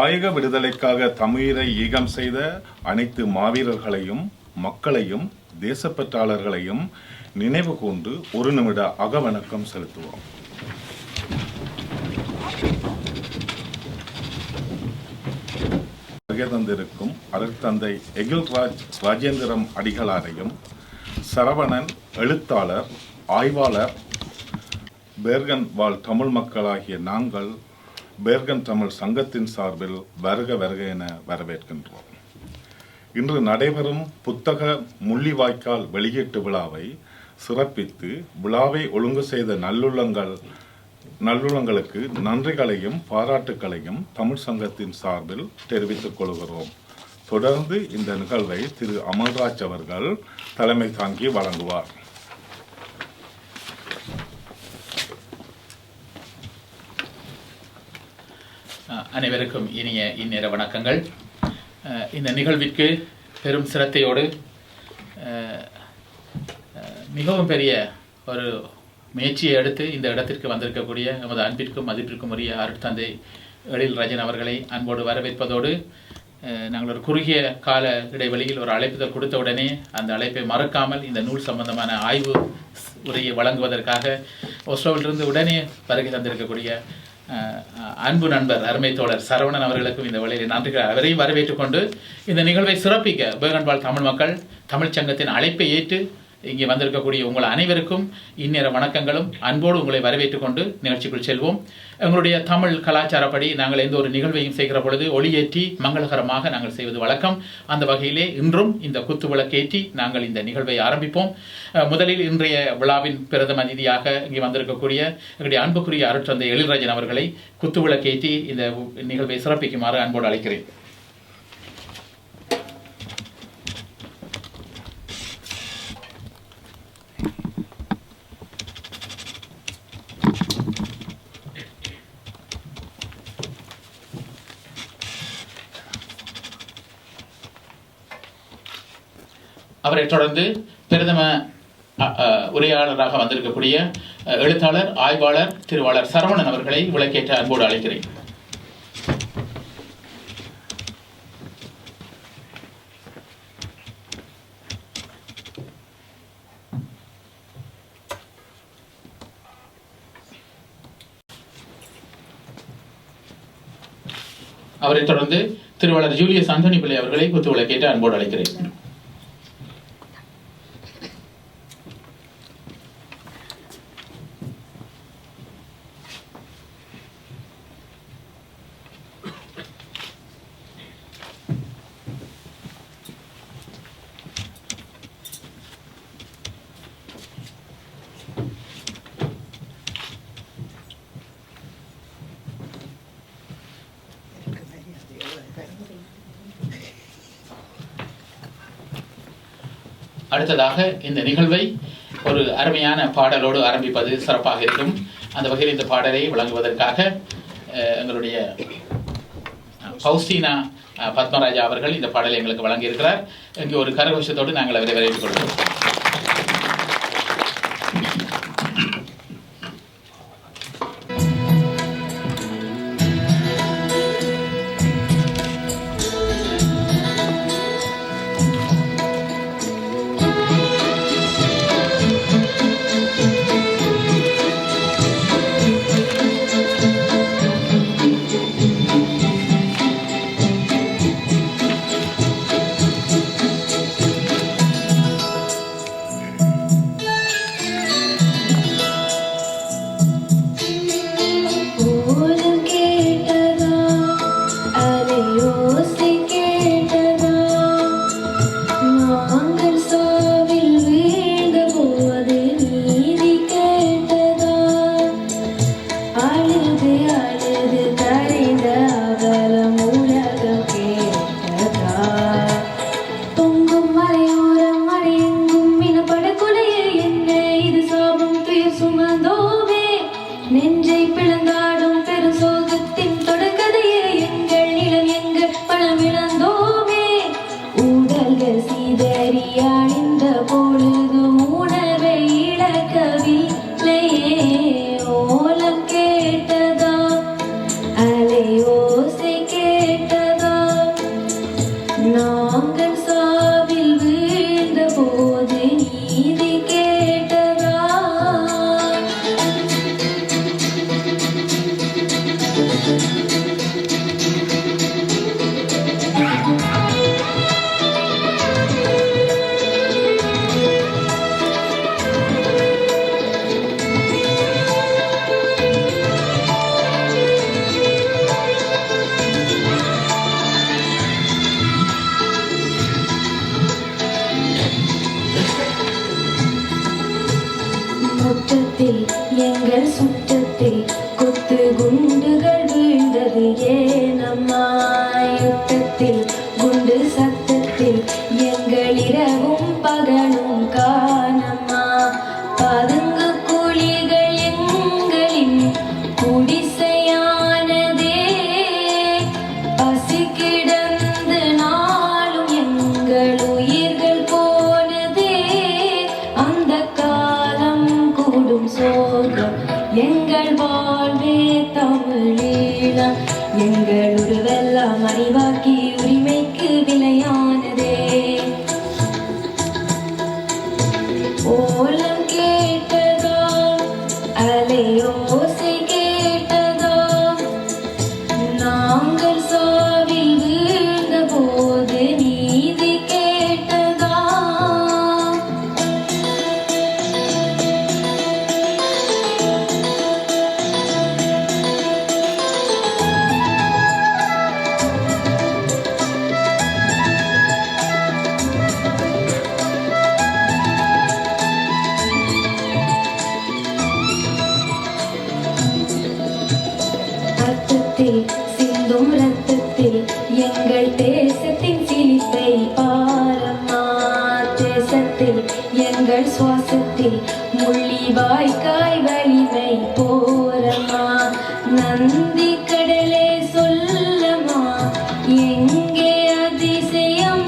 தாயக விடுதலைக்காக தமுயிரை ஈகம் செய்த அனைத்து மாவீரர்களையும் மக்களையும் தேசப்பற்றாளர்களையும் நினைவு கூர்ந்து ஒரு நிமிட அகவணக்கம் செலுத்துவோம். தந்திருக்கும் அருட்தந்தை எகில்ராஜ் ராஜேந்திரம் அடிகளாரையும் சரவணன் எழுத்தாளர் ஆய்வாளர் பேர்கன் வாழ் தமிழ் மக்களாகிய நாங்கள் பேர்கன் தமிழ் சங்கத்தின் சார்பில் வருக வருக என வரவேற்கின்றோம். இன்று நடைபெறும் புத்தக முள்ளிவாய்க்கால் வெளியீட்டு விழாவை சிறப்பித்து விழாவை ஒழுங்கு செய்த நல்லுள்ளங்களுக்கு நன்றிகளையும் பாராட்டுக்களையும் தமிழ் சங்கத்தின் சார்பில் தெரிவித்துக் கொள்கிறோம். தொடர்ந்து இந்த நிகழ்வை திரு அமல்ராஜ் அவர்கள் தலைமை தாங்கி வழங்குவார். அனைவருக்கும் இனிய இந்நேர வணக்கங்கள். இந்த நிகழ்விற்கு பெரும் சிரத்தையோடு மிகவும் பெரிய ஒரு முயற்சியை எடுத்து இந்த இடத்திற்கு வந்திருக்கக்கூடிய நமது அன்பிற்கும் மதிப்பிற்கும் உரிய அருட்தந்தை எழில்ராஜன் அவர்களை அன்போடு வரவேற்பதோடு நாங்கள் ஒரு குறுகிய கால இடைவெளியில் ஒரு அழைப்புதல் கொடுத்தவுடனே அந்த அழைப்பை மறக்காமல் இந்த நூல் சம்பந்தமான ஆய்வு உரையை வழங்குவதற்காக ஒஸ்லோவிலிருந்து உடனே வருகை தந்திருக்கக்கூடிய அன்பு நண்பர் அருமை தோழர் சரவணன் அவர்களுக்கும் இந்த வழியில் நன்றிகள் அவரையும் வரவேற்றுக் கொண்டு இந்த நிகழ்வை சிறப்பிக்க பேர்கன் வாழ் தமிழ் மக்கள் தமிழ் சங்கத்தின் அழைப்பை ஏற்று இங்கே வந்திருக்கக்கூடிய உங்கள் அனைவருக்கும் இந்நேர வணக்கங்களும் அன்போடு உங்களை வரவேற்றுக் கொண்டு நிகழ்ச்சிக்குள் செல்வோம். எங்களுடைய தமிழ் கலாச்சாரப்படி நாங்கள் எந்த ஒரு நிகழ்வையும் செய்கிற பொழுது ஒளியேற்றி மங்களகரமாக நாங்கள் செய்வது வழக்கம். அந்த வகையிலே இன்றும் இந்த குத்து விளக்கேற்றி நாங்கள் இந்த நிகழ்வை ஆரம்பிப்போம். முதலில் இன்றைய விழாவின் பிரதம அதிதியாக இங்கே வந்திருக்கக்கூடிய எங்களுடைய அன்புக்குரிய அருட்தந்தை எழில்ராஜன் அவர்களை குத்து விளக்கேற்றி இந்த நிகழ்வை சிறப்பிக்குமாறு அன்போடு அழைக்கிறேன். அவரை தொடர்ந்து பிரதம உரையாளராக வந்திருக்கக்கூடிய எழுத்தாளர் ஆய்வாளர் திருவாளர் சரவணன் அவர்களை விளக்கேற்ற அன்போடு அழைக்கிறேன். அவரை தொடர்ந்து திருவாளர் ஜூலியஸ் ஆண்டனி பிள்ளை அவர்களை குத்து விளக்கேற்ற அன்போடு அழைக்கிறேன். அடுத்ததாக இந்த நிகழ்வை ஒரு அருமையான பாடலோடு ஆரம்பிப்பது சிறப்பாக இருக்கும். அந்த வகையில் இந்த பாடலை வழங்குவதற்காக எங்களுடைய பௌஸ்டீனா பத்மராஜா அவர்கள் இந்த பாடலை எங்களுக்கு வழங்கியிருக்கிறார். இங்கே ஒரு கரகோஷத்தோடு நாங்கள் அவரை வரவேற்றுக் கொள்கிறோம். நாங்கள் சாவில் வீழ்ந்த போது நீதி கேட்டதா? முற்றத்தில் எங்கள் சுற்றத்தில் கொத்து குண்டுகள் வீழ்ந்தது ஏனம்மா? யுத்தத்தில் குண்டு சத்தத்தில் எங்கள் இரவும் பகலும் காணம்மா. பதுங்கு குழிகள் எங்களின் குடிசையானதே, பசி கிடந்து நாளும் எங்கள் உயிர்கள் போனதே. அந்த காலம் கூடும் சோகம் எங்கள் வாழ்வே தமிழீழம், எங்கள் உருவெல்லாம் அறிவாக்கி உரிமைக்கு விலையானதே. ஓலம் கேட்டதா, அலையோசை கேட்டதா, நாங்கள் சாவில் வீழ்ந்த போது நீதி கேட்டதா? ரத்தத்தில் சிந்தும் ரத்தத்தில் எங்கள் தேசத்தின் சிலிப்பை பாரம்மா. தேசத்தில் எங்கள் சுவாசத்தில் முள்ளி வாய்க்காய் வலிமை போரம்மா. நந்தி கடலே சொல்லமா எங்கே அதிசயம்?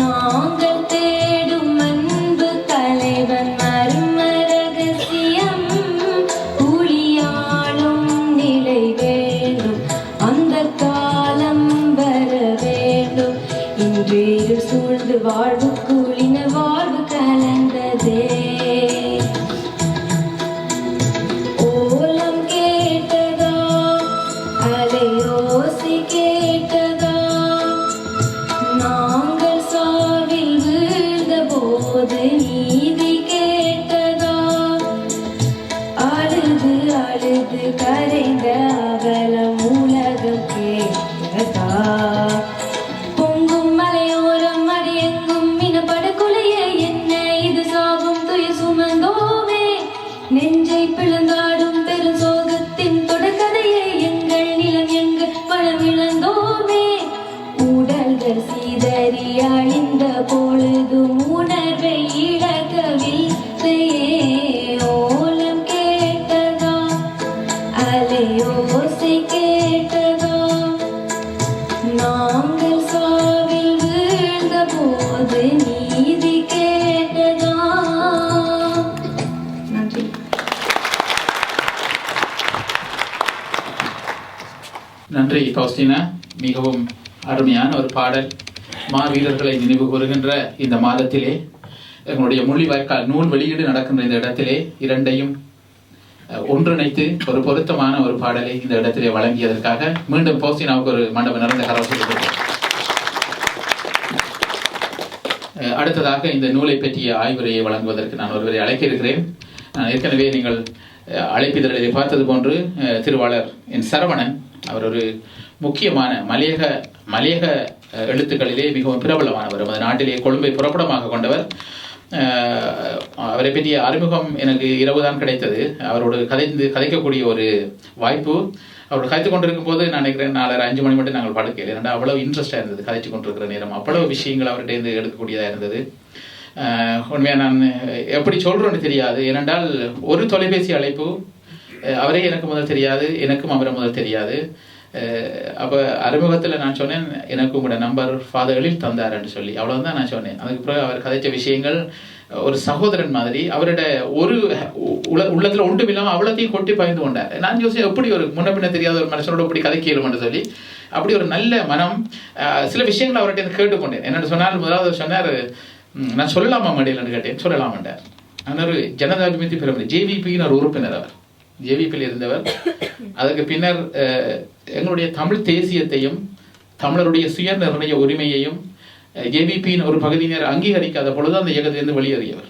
நாங்கள் தேடும் அன்பு தலைவன் மர்ம ரகசியம். புலியாளும் நிலை வேண்டும், அந்த காலம் வர வேண்டும். இன்று இருள் சூழ்ந்து வாழ்வுக்குளின வாழ்வு கலந்ததே. ஓலம் கேட்டதா, அலையோசை கேட்டதா, நாங்கள் சாவில் வீழ்ந்த போது நீதி கேட்டதா? அழுது அழுது கரைந்த அவலம் உலகம் கேட்டதா? பொங்கும் மலையோரம் அடியெங்கும் இனப்படுகொலையே, என்ன இது சாகும் துயர் சுமந்தோமே? நெஞ்சை பிளந்தாடும் பெரும் சோகத்தின் தொடர்கதையே, எங்கள் நிலம் எங்கள் பணம் இழந்தோமே. உடல்கள் சீதறி அழிந்த பொழுதும் உணர்வை இழக்கவில்லையே. ஓலம் கேட்டதா, அலையோசை கேட்டதா, நாங்கள் சாவில் வீழ்ந்த போது நீதி கேட்டதா? நன்றி. நன்றி ஃபவுஸ்டினா. மிகவும் அருமையான ஒரு பாடல். மாவீரர்களை நினைவு கூறுகின்ற இந்த மாதத்திலே, எங்களுடைய முள்ளிவாய்க்கால் நூல் வெளியீடு நடக்கின்ற இந்த இடத்திலே இரண்டையும் ஒன்றிணைத்து ஒரு பொருத்தமான ஒரு பாடலை இந்த இடத்திலே வழங்கியதற்காக மீண்டும் ஃபவுஸ்டினாவுக்கு ஒரு மண்டபம் நிறைந்த கரவசம். அடுத்ததாக இந்த நூலை பற்றிய ஆய்வுரையை வழங்குவதற்கு நான் ஒருவரை அழைக்க இருக்கிறேன். ஏற்கனவே நீங்கள் அழைப்பிதழிலே பார்த்தது போன்று திருவாளர் என் சரவணன் அவர் ஒரு முக்கியமான மலையக எழுத்துக்களிலே மிகவும் பிரபலமானவர். நமது நாட்டிலே கொழும்பை புறப்படமாக கொண்டவர். அவரை பற்றிய அறிமுகம் எனக்கு இரவுதான் கிடைத்தது. அவரோடு கதைக்கக்கூடிய ஒரு வாய்ப்பு. அவர் கதைத்து கொண்டிருக்கும் போது நான் நினைக்கிறேன் 4:30-5 மணி மட்டும் நாங்கள் படுக்கையில். ஏன்னா அவ்வளவு இன்ட்ரெஸ்டாக இருந்தது கதைச்சு கொண்டிருக்கிற நேரம். அவ்வளவு விஷயங்கள் அவர்கிட்ட இருந்து எடுக்கக்கூடியதாக இருந்தது. உண்மையாக நான் எப்படி சொல்கிறேன்னு தெரியாது. ஏனென்றால் ஒரு தொலைபேசி அழைப்பு, அவரே எனக்கு முதல் தெரியாது, எனக்கும் அவரை முதல் தெரியாது. அப்போ அறிமுகத்தில் நான் சொன்னேன் எனக்கு உங்களோட நம்பர் ஃபாதர்களில் தந்தாருன்னு சொல்லி அவ்வளோதான் நான் சொன்னேன். அதுக்கு பிறகு அவர் கதைச்ச விஷயங்கள் ஒரு சகோதரன் மாதிரி அவரோட ஒரு உள்ளத்தில் ஒன்றும் இல்லாமல் அவ்வளோத்தையும் கொட்டி பாய்ந்து கொண்டார். நான் யோசிச்சேன் எப்படி ஒரு முன்ன பின்ன தெரியாத ஒரு மனுஷனோட இப்படி கதை கேளுமென்று சொல்லி அப்படி ஒரு நல்ல மனம். சில விஷயங்கள் அவர்கிட்ட கேட்டுக்கொண்டேன். என்னென்னு சொன்னால் முதலாவது சொன்னார் நான் சொல்லலாமா மடியில்னு கேட்டேன். சொல்லலாமாண்டார். ஆனால் ஒரு ஜனதாபிமத்தி பெருமை ஜேவிபின்னு ஒரு உறுப்பினர் அவர் ஜேவிபியில் இருந்தவர். அதுக்கு பின்னர் எங்களுடைய தமிழ் தேசியத்தையும் தமிழருடைய சுய நிர்ணய உரிமையையும் ஜேவிபியின் ஒரு பகுதியினர் அங்கீகரிக்காத பொழுது அந்த இயக்கத்திலிருந்து வெளியேறியவர்.